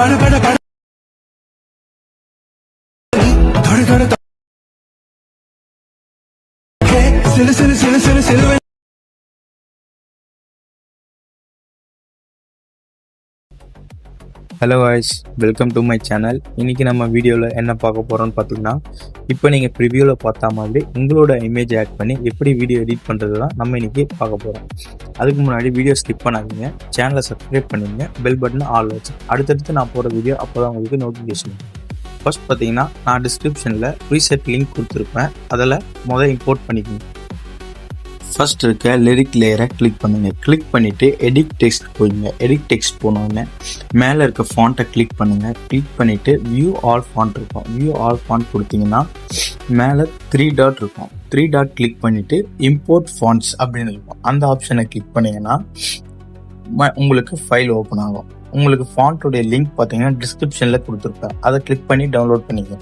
Hello guys, welcome to my channel. இன்றைக்கி நம்ம வீடியோவில் என்ன பார்க்க போகிறோம்னு பார்த்தீங்கன்னா, இப்போ நீங்கள் ப்ரிவியூவில் பார்த்தா மாதிரி உங்களோட இமேஜ் ஆட் பண்ணி எப்படி வீடியோ எடிட் பண்ணுறது தான் நம்ம இன்றைக்கி பார்க்க போகிறோம். அதுக்கு முன்னாடி வீடியோ ஸ்கிப் பண்ணாதீங்க, சேனலை சப்ஸ்கிரைப் பண்ணிங்க, பெல் பட்டனை ஆல் வச்சு அடுத்தடுத்து நான் போகிற வீடியோ அப்போ தான் உங்களுக்கு நோட்டிஃபிகேஷன். ஃபர்ஸ்ட் பார்த்தீங்கன்னா, நான் டிஸ்கிரிப்ஷனில் ப்ரீசெட் லிங்க் கொடுத்துருப்பேன், அதில் இம்போர்ட் பண்ணிக்கோங்க. ஃபர்ஸ்ட் இருக்க லிரிக் லேயரை கிளிக் பண்ணுங்கள். கிளிக் பண்ணிவிட்டு எடிட் டெக்ஸ்ட் போயிங்க. எடிட் டெக்ஸ்ட் போனோடனே மேலே இருக்க ஃபாண்ட்டை கிளிக் பண்ணுங்கள். கிளிக் பண்ணிவிட்டு வியூ ஆல் ஃபாண்ட் இருக்கும். வியூ ஆல் ஃபாண்ட் கொடுத்தீங்கன்னா மேலே 3 டாட் இருக்கும். 3 டாட் கிளிக் பண்ணிவிட்டு இம்போர்ட் ஃபாண்ட்ஸ் அப்படின்னு இருக்கும். அந்த ஆப்ஷனை கிளிக் பண்ணிங்கன்னா உங்களுக்கு ஃபைல் ஓப்பன் ஆகும். உங்களுக்கு ஃபாண்ட்டோடைய லிங்க் பார்த்தீங்கன்னா டிஸ்கிரிப்ஷனில் கொடுத்துருப்பேன், அதை கிளிக் பண்ணி டவுன்லோட் பண்ணிக்க.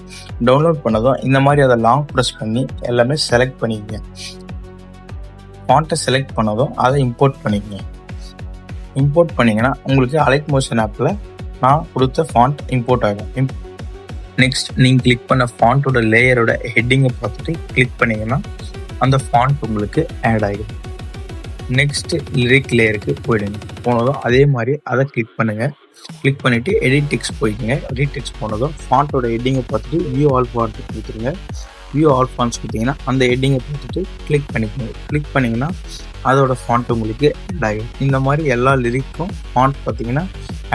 டவுன்லோட் பண்ணதும் இந்த மாதிரி அதை லாங் ப்ரெஸ் பண்ணி எல்லாமே செலக்ட் பண்ணிக்க. ஃபாண்ட்டை செலக்ட் பண்ணதும் அதை இம்போர்ட் பண்ணிக்கங்க. இம்போர்ட் பண்ணிங்கன்னா உங்களுக்கு அலைட் மோஷன் ஆப்பில் நான் கொடுத்த ஃபாண்ட் இம்போர்ட் ஆகிடும். நெக்ஸ்ட் நீங்கள் கிளிக் பண்ண ஃபாண்ட்டோட லேயரோட ஹெட்டிங்கை பார்த்துட்டு கிளிக் பண்ணிங்கன்னா அந்த ஃபாண்ட் உங்களுக்கு ஆட் ஆகிடும். நெக்ஸ்ட்டு லிரிக் லேயருக்கு போயிடுங்க. போனதும் அதே மாதிரி அதை கிளிக் பண்ணுங்கள். கிளிக் பண்ணிவிட்டு எடிட் டெக்ஸ்ட் போய்க்குங்க. எடிட் டெக்ஸ்ட் போனதும் ஃபாண்ட்டோட ஹெட்டிங்கை பார்த்துட்டு வியூ ஆல் ஃபாண்ட் கொடுத்துருங்க. வியூ ஆல் ஃபாண்ட்ஸ் கொடுத்தீங்கன்னா அந்த ஹெட்டிங்கை பார்த்துட்டு கிளிக் பண்ணிக்கோங்க. கிளிக் பண்ணிங்கன்னா அதோட ஃபாண்ட் உங்களுக்கு ஆட் ஆகிடும். இந்த மாதிரி எல்லா லிரிக்கும் ஃபாண்ட் பார்த்தீங்கன்னா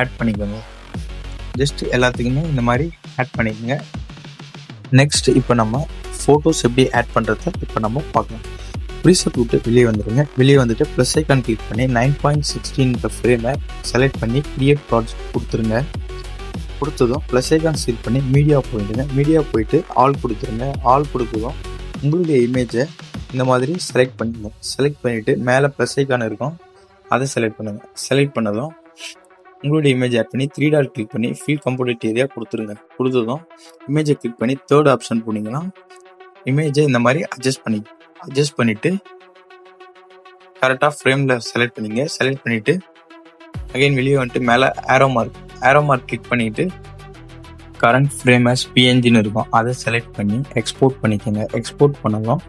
ஆட் பண்ணிக்கோங்க. ஜஸ்ட் எல்லாத்துக்குமே இந்த மாதிரி ஆட் பண்ணிக்கோங்க. நெக்ஸ்ட் இப்போ நம்ம ஃபோட்டோஸ் எப்படி ஆட் பண்ணுறத இப்போ நம்ம பார்க்கலாம். ப்ரீசெட் விட்டு வெளியே வந்துடுங்க. வெளியே வந்துட்டு ப்ளஸ் ஐக்கான் கிளிக் பண்ணி 9.16 ஃப்ரேமை செலக்ட் பண்ணி கிரியேட் ப்ராஜெக்ட் கொடுத்துருங்க. கொடுத்ததும் ப்ளஸ் ஐக்கான் கிளிக் பண்ணி மீடியா போயிடுங்க. மீடியா போயிட்டு ஆல் கொடுத்துருங்க. ஆல் கொடுத்ததும் உங்களுடைய இமேஜை இந்த மாதிரி செலக்ட் பண்ணிடுங்க. செலக்ட் பண்ணிவிட்டு மேலே ப்ளஸ் ஐக்கான் இருக்கும், அதை செலக்ட் பண்ணுங்கள். செலக்ட் பண்ணதும் உங்களுடைய இமேஜ் ஆட் பண்ணி 3 டாட் கிளிக் பண்ணி ஃபீல் கம்ப்ளீட் ஏரியா கொடுத்துருங்க. கொடுத்ததும் இமேஜை கிளிக் பண்ணி தேர்ட் ஆப்ஷன் போனீங்கன்னா இமேஜை இந்த மாதிரி அட்ஜஸ்ட் பண்ணிவிட்டு கரெக்டாக ஃப்ரேமில் செலக்ட் பண்ணிங்க. செலக்ட் பண்ணிவிட்டு அகைன் வெளியே வந்துட்டு மேலே ஆரோ மார்க் கிளிக் பண்ணிவிட்டு கரண்ட் ஃப்ரேம் ஆஸ் பிஎன்ஜின்னு இருக்கும், அதை செலக்ட் பண்ணி எக்ஸ்போர்ட் பண்ணிக்கோங்க. எக்ஸ்போர்ட் பண்ணதும்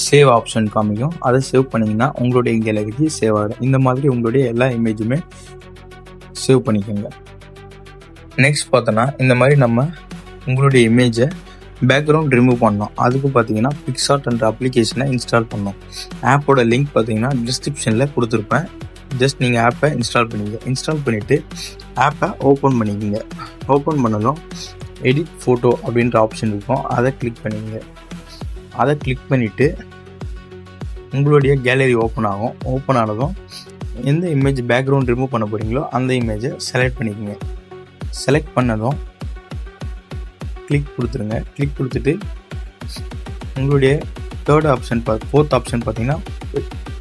சேவ் ஆப்ஷன் காமிக்கும், அதை சேவ் பண்ணிங்கன்னா உங்களுடைய கேலரிக்கு சேவ் ஆகிடும். இந்த மாதிரி உங்களுடைய எல்லா இமேஜுமே சேவ் பண்ணிக்கோங்க. நெக்ஸ்ட் பார்த்தோன்னா இந்த மாதிரி நம்ம உங்களுடைய இமேஜை பேக்ரவுண்ட் ரிமூவ் பண்ணோம். அதுக்கு பார்த்தீங்கன்னா பிக்சார்ட் என்ற அப்ளிகேஷனை இன்ஸ்டால் பண்ணோம். ஆப்போட லிங்க் பார்த்தீங்கன்னா டிஸ்கிரிப்ஷனில் கொடுத்துருப்பேன். ஜஸ்ட் நீங்கள் ஆப்பை இன்ஸ்டால் பண்ணிங்க. இன்ஸ்டால் பண்ணிவிட்டு ஆப்பை ஓப்பன் பண்ணிக்கோங்க. ஓப்பன் பண்ணதும் எடிட் ஃபோட்டோ அப்படின்ற ஆப்ஷன் இருக்கும், அதை கிளிக் பண்ணிங்க. அதை கிளிக் பண்ணிவிட்டு உங்களுடைய கேலரி ஓப்பன் ஆகும். ஓப்பன் ஆனதும் எந்த இமேஜ் பேக்ரவுண்ட் ரிமூவ் பண்ண போகிறீங்களோ அந்த இமேஜை செலக்ட் பண்ணிக்கோங்க. செலக்ட் பண்ணதும் கிளிக் கொடுத்துருங்க. கிளிக் கொடுத்துட்டு உங்களுடைய தேர்ட் ஆப்ஷன் ஃபோர்த் ஆப்ஷன் பார்த்தீங்கன்னா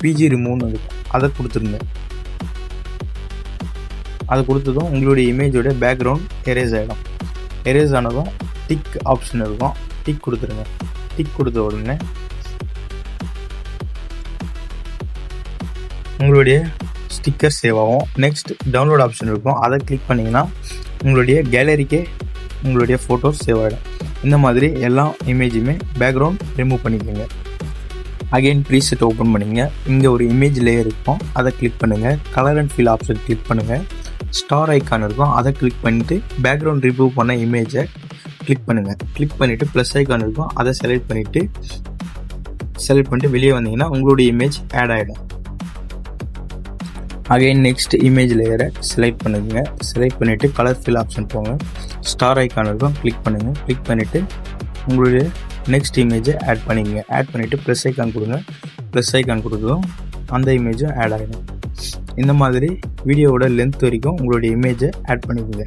பிஜி ரிமூவ்னு இருக்கும், அதை கொடுத்துருங்க. அதை கொடுத்ததும் உங்களுடைய இமேஜோட பேக்ரவுண்ட் எரேஸ் ஆகிடும். எரேஸ் ஆனதும் டிக் ஆப்ஷன் இருக்கும், டிக் கொடுத்துருங்க. டிக் கொடுத்த உடனே உங்களுடைய ஸ்டிக்கர் சேவ் ஆகும். நெக்ஸ்ட் டவுன்லோட் ஆப்ஷன் இருக்கும், அதை கிளிக் பண்ணிங்கன்னா உங்களுடைய கேலரிக்கே உங்களுடைய ஃபோட்டோஸ் சேவ் ஆகிடும். இந்த மாதிரி எல்லா இமேஜுமே பேக்ரவுண்ட் ரிமூவ் பண்ணிக்கோங்க. அகைன் ப்ரீசெட் ஓப்பன் பண்ணிங்க. இங்கே ஒரு இமேஜ் லேயர் இருக்கும், அதை கிளிக் பண்ணுங்கள். Colour and fill option click பண்ணுங்கள். ஸ்டார் ஐக்கான் இருக்கும், அதை கிளிக் பண்ணிவிட்டு பேக்ரவுண்ட் ரிமூவ் பண்ண இமேஜை கிளிக் பண்ணுங்கள். கிளிக் பண்ணிவிட்டு ப்ளஸ் ஐக்கான் இருக்கும், அதை செலக்ட் பண்ணிவிட்டு வெளியே வந்தீங்கன்னா உங்களுடைய இமேஜ் ஆட் ஆகிடும். அகைன் நெக்ஸ்ட் இமேஜ் லேயரை செலக்ட் பண்ணுங்க. செலக்ட் பண்ணிவிட்டு கலர் ஃபில் ஆப்ஷன் போங்க. ஸ்டார் ஐக்கான் இருக்கும், கிளிக் பண்ணுங்கள். கிளிக் பண்ணிவிட்டு உங்களுடைய நெக்ஸ்ட் இமேஜை ஆட் பண்ணிக்கங்க. ஆட் பண்ணிவிட்டு ப்ளஸ் ஐக்கான் கொடுங்க. ப்ளஸ் ஐக்கான் கொடுத்ததும் அந்த இமேஜும் ஆட் ஆகிடும். இந்த மாதிரி வீடியோவோட லென்த் வரைக்கும் உங்களுடைய இமேஜை ஆட் பண்ணிக்கோங்க.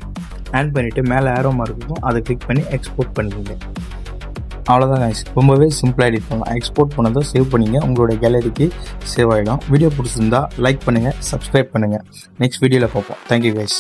ஆட் பண்ணிவிட்டு மேலே ஆரோ மார்க் இருக்கும், அதை கிளிக் பண்ணி எக்ஸ்போர்ட் பண்ணிக்கோங்க. அவ்வளோதான் கைஸ், ரொம்பவே சிம்பிளாக எடிட் பண்ணலாம். எக்ஸ்போர்ட் பண்ணதை சேவ் பண்ணிங்க, உங்களோட கேலரிக்கு சேவ் ஆகிடும். வீடியோ பிடிச்சிருந்தா லைக் பண்ணுங்கள், சப்ஸ்கிரைப் பண்ணுங்கள். நெக்ஸ்ட் வீடியோவில் பார்ப்போம். Thank you guys.